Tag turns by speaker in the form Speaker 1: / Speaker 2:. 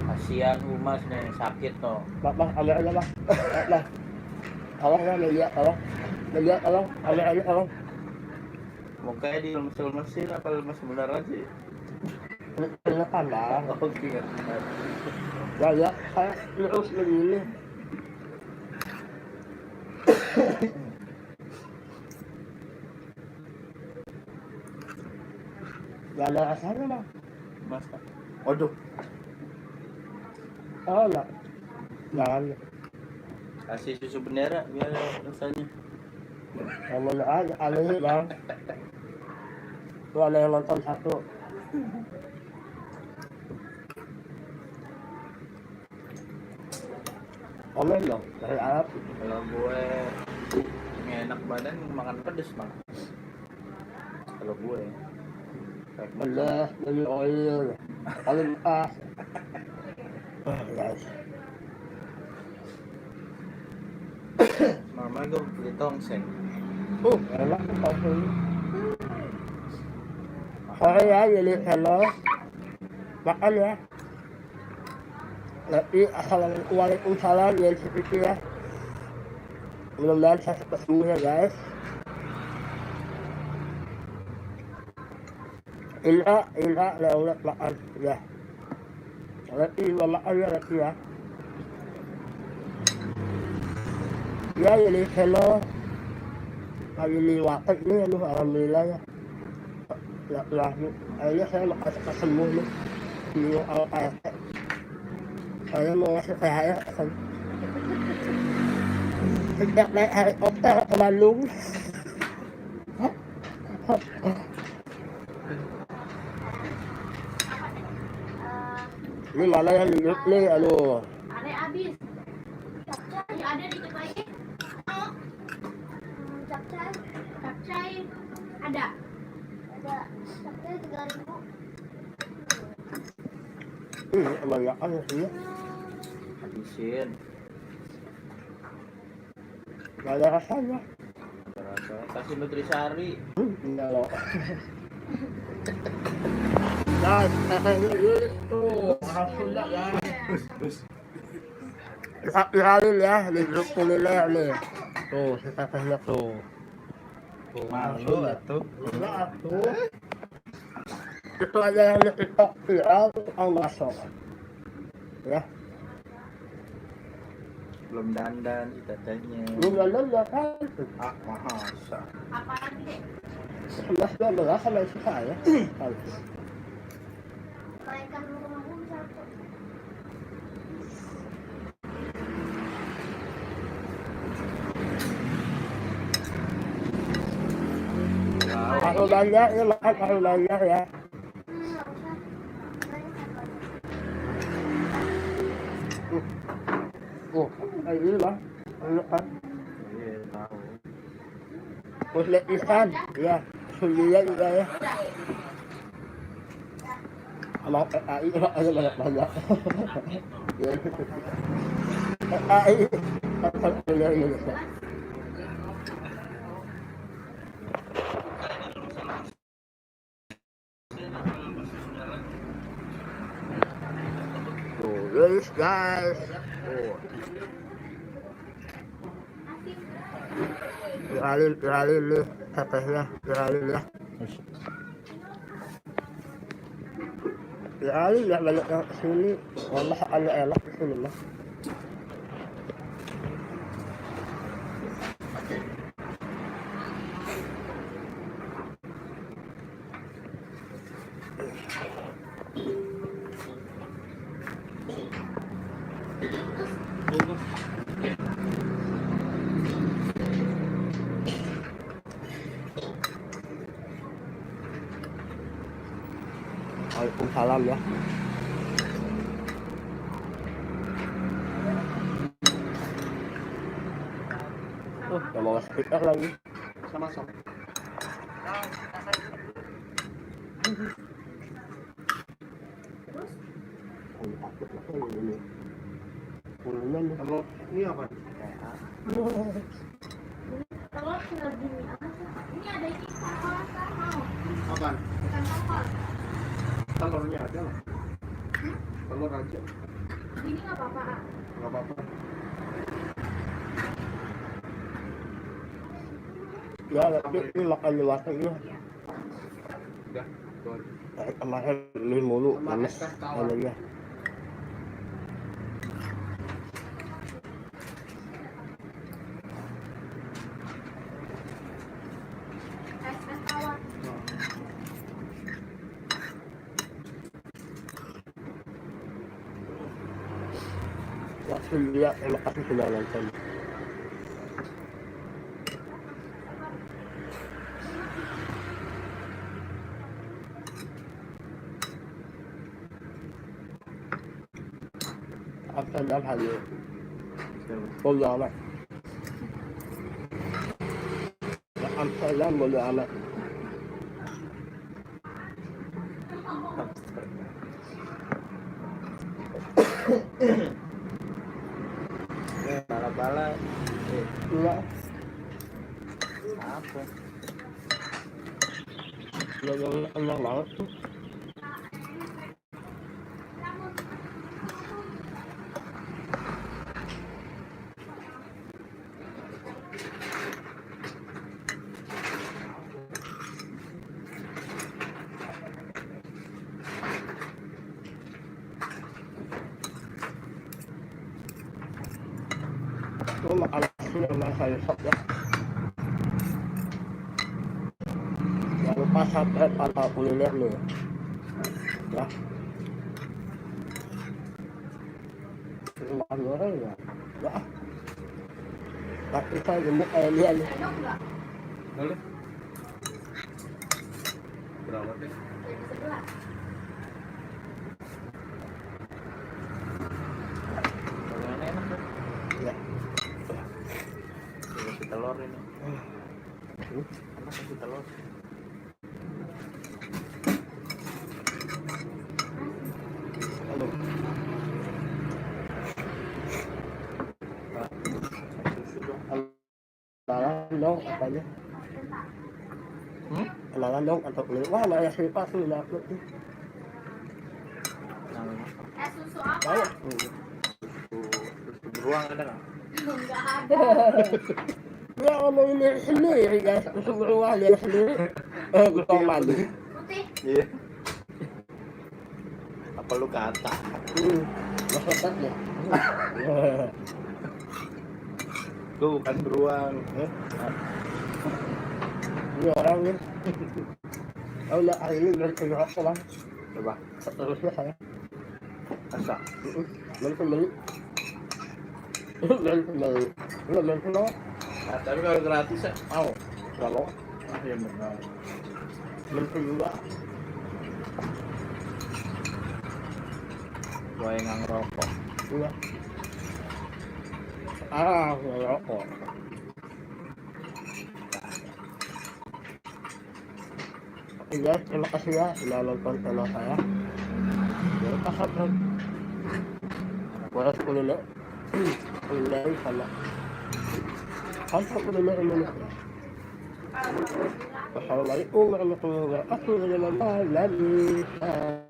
Speaker 1: Kasihan Umas nih sakit toh.
Speaker 2: Bang, ambil aja bang. Bang, tolong ya, lihat tolong. Lihat tolong, ambil aja tolong.
Speaker 1: Mukanya di lemes-lemesin apa lemes beneran sih?
Speaker 2: Keringetan bang.
Speaker 1: Oh keringetan.
Speaker 2: Ya, saya terus begini. Gak ada rasanya bang.
Speaker 1: Masa? Waduh.
Speaker 2: Oh enggak. Jangan.
Speaker 1: Kasih susu bendera biar rasanya.
Speaker 2: Kamu aja aneh bang. Tuh ada yang nonton satu. Komen dong dari Arab.
Speaker 1: Kalau gue ini enak badan makan pedes mah. Kalau gue
Speaker 2: Pedas, dari oil, paling pas. Guys.
Speaker 1: normal gue beli tongseng.
Speaker 2: Enak tuh tongseng. Oke ya, jadi channel makan ya. Nanti assalamualaikum ya seperti ya. Mudah-mudahan saya cepat sembuh ya guys. Ila lewat makan ya. Nanti makan ya nanti ya. Ya ini channel lagi ini waktu ini aduh alhamdulillah ya. Ya, akhirnya saya makan cepat sembuh nih. Ini kayak saya mau ngasih THR sejak naik helikopter ke Bandung. Ini mana yang hidup nih, aduh.
Speaker 3: Ada habis. Capcay ada di Terbaik. Capcay ada. Capcay 3.000.
Speaker 2: Kebanyakan ya sih.
Speaker 1: Habisin.
Speaker 2: Gak ada rasanya.
Speaker 1: Rasa kasih nutrisari.
Speaker 2: Enggak loh. Nah, itu alhamdulillah ya. Viralin ya di grup kuliner nih. Tuh, kita kasih tuh.
Speaker 1: Malu atuh.
Speaker 2: Enggak atuh. Itu aja yang di TikTok viral tukang masuk. Ya.
Speaker 1: Belum dandan katanya.
Speaker 2: Belum dandan ya kan?
Speaker 1: Ah, masa.
Speaker 3: Apa lagi deh?
Speaker 2: 11-12 sama isi saya.
Speaker 3: Kebaikan rumahmu bisa aku.
Speaker 2: Tahu banyak ya, makan tahu banyak ya. Kayak ini bang, ini kan.
Speaker 1: Iya tahu.
Speaker 2: Muslim ikan, ya, Sudah juga ya. Mau PKI ada banyak-banyak. PKI, Alhamdulillah Indonesia. Guys. Viralin nih tetehnya, viralin ya. Viralin ya banyak yang kesini. Wallah ada enak kesini mah. Waalaikumsalam ya. Udah mau speaker lagi.
Speaker 1: Sama-sama. Kalau ini apa?
Speaker 3: Kalau tinggal gini aja. Ini ada ini kalau mau.
Speaker 1: Apa? Telurnya aja lah. Telur aja.
Speaker 3: Ini nggak apa-apa.
Speaker 1: Nggak apa-apa.
Speaker 2: Ya, tapi ini makan di warteg ya.
Speaker 1: Udah, itu aja.
Speaker 2: Kemarin ini mulu,
Speaker 1: Sama
Speaker 2: panas.
Speaker 1: es teh tawar.
Speaker 2: Anunya.
Speaker 3: Es tawar.
Speaker 2: Waktu dia terima kasih sudah nonton. Akan dan hadir. Bodoh amat. Amsterdam bodoh amat.
Speaker 1: Bala-bala.
Speaker 2: Iya,
Speaker 1: Apa?
Speaker 2: bodoh enak banget tuh. Itu makan nasi memang saya sok ya. Jangan lupa subscribe atau kuliner nih ya. Makan goreng ya. Ya. Tapi saya gemuk kayak dia nih.
Speaker 3: Sendok nggak?
Speaker 1: Boleh. Berapa deh?
Speaker 3: Yang sebelah.
Speaker 1: Yang enak deh.
Speaker 2: Ya.
Speaker 1: Kasih telur ini. Enak kasih telur.
Speaker 2: Aduh.
Speaker 1: Susu dong.
Speaker 2: Kenalan dong katanya. Kenalan dong atau kuliner. Wah, ada siapa tuh udah upload tuh.
Speaker 1: Namanya
Speaker 3: Susu apa?
Speaker 2: Banyak.
Speaker 1: susu beruang ada nggak?
Speaker 3: Nggak ada.
Speaker 2: Ya ngomongin diri sendiri guys. Susu beruang diri sendiri. Beruang madu.
Speaker 3: Putih.
Speaker 1: Iya. Apa lu kata?
Speaker 2: Maksudnya ya.
Speaker 1: Gue bukan beruang.
Speaker 2: Ini orang nih. Oh ya, hari ini dari Terimakasih bang.
Speaker 1: Coba.
Speaker 2: Terusnya saya.
Speaker 1: Asa.
Speaker 2: Dari pembeli. Dari pembeli. Belum dari pembeli.
Speaker 1: Nah, tapi kalau gratis ya mau.
Speaker 2: Gak mau.
Speaker 1: Ah ya benar.
Speaker 2: Dari pembeli.
Speaker 1: Gue yang nggak ngerokok.
Speaker 2: Iya. Ah, gak rokok. Oke guys, terima kasih ya sudah nonton channel saya. Jangan lupa subscribe. Buat kuliner, kuliner sama kuliner Indonesia. Wassalamualaikum warahmatullahi wabarakatuh.